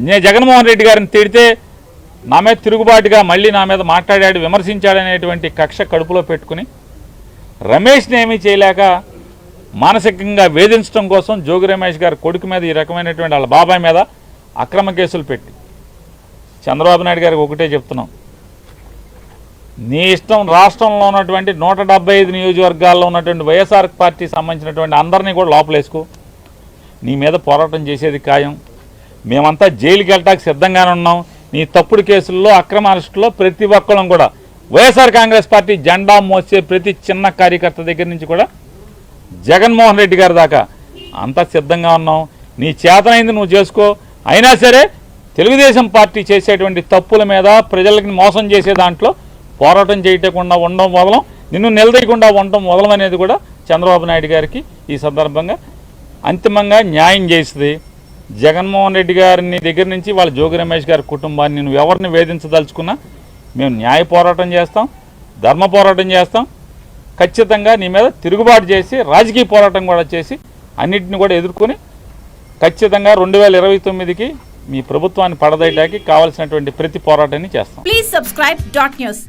నేను జగన్మోహన్ రెడ్డి గారిని తిడితే నా మీద తిరుగుబాటుగా మళ్ళీ నా మీద మాట్లాడాడు, విమర్శించాడనేటువంటి కక్ష కడుపులో పెట్టుకుని రమేష్ని ఏమీ చేయలేక మానసికంగా వేధించడం కోసం జోగి రమేష్ గారి కొడుకు మీద ఈ రకమైనటువంటి వాళ్ళ బాబాయ్ మీద అక్రమ కేసులు పెట్టి చంద్రబాబు నాయుడు గారికి ఒకటే చెప్తున్నాం, నీ ఇష్టం రాష్ట్రంలో ఉన్నటువంటి 175 నియోజకవర్గాల్లో ఉన్నటువంటి వైఎస్ఆర్ పార్టీకి సంబంధించినటువంటి అందరినీ కూడా లోపలేసుకో, నీ మీద పోరాటం చేసేది ఖాయం. మేమంతా జైలుకి వెళ్ళటానికి సిద్ధంగానే ఉన్నాం. నీ తప్పుడు కేసుల్లో అక్రమ అరెస్టులో ప్రతి ఒక్కళ్ళం కూడా వైఎస్ఆర్ కాంగ్రెస్ పార్టీ జెండా మోసే ప్రతి చిన్న కార్యకర్త దగ్గర నుంచి కూడా జగన్మోహన్ రెడ్డి గారి దాకా అంతా సిద్ధంగా ఉన్నాం. నీ చేతనైంది నువ్వు చేసుకో. అయినా సరే తెలుగుదేశం పార్టీ చేసేటువంటి తప్పుల మీద ప్రజలకి మోసం చేసే దాంట్లో పోరాటం చేయకుండా ఉండడం వదలం, నిన్ను నిలదీయకుండా ఉండడం వదలం అనేది కూడా చంద్రబాబు నాయుడు గారికి ఈ సందర్భంగా అంతిమంగా న్యాయం చేస్తుంది. జగన్మోహన్ రెడ్డి గారిని దగ్గర నుంచి వాళ్ళ జోగి రమేష్ గారి కుటుంబాన్ని నువ్వు ఎవరిని వేధించదలుచుకున్నా మేము న్యాయ పోరాటం చేస్తాం, ధర్మ పోరాటం చేస్తాం. ఖచ్చితంగా నీ మీద తిరుగుబాటు చేసి రాజకీయ పోరాటం కూడా చేసి అన్నింటిని కూడా ఎదుర్కొని ఖచ్చితంగా 2029కి మీ ప్రభుత్వాన్ని పడదయటానికి కావాల్సినటువంటి ప్రతి పోరాటాన్ని చేస్తాం. Please subscribe .news.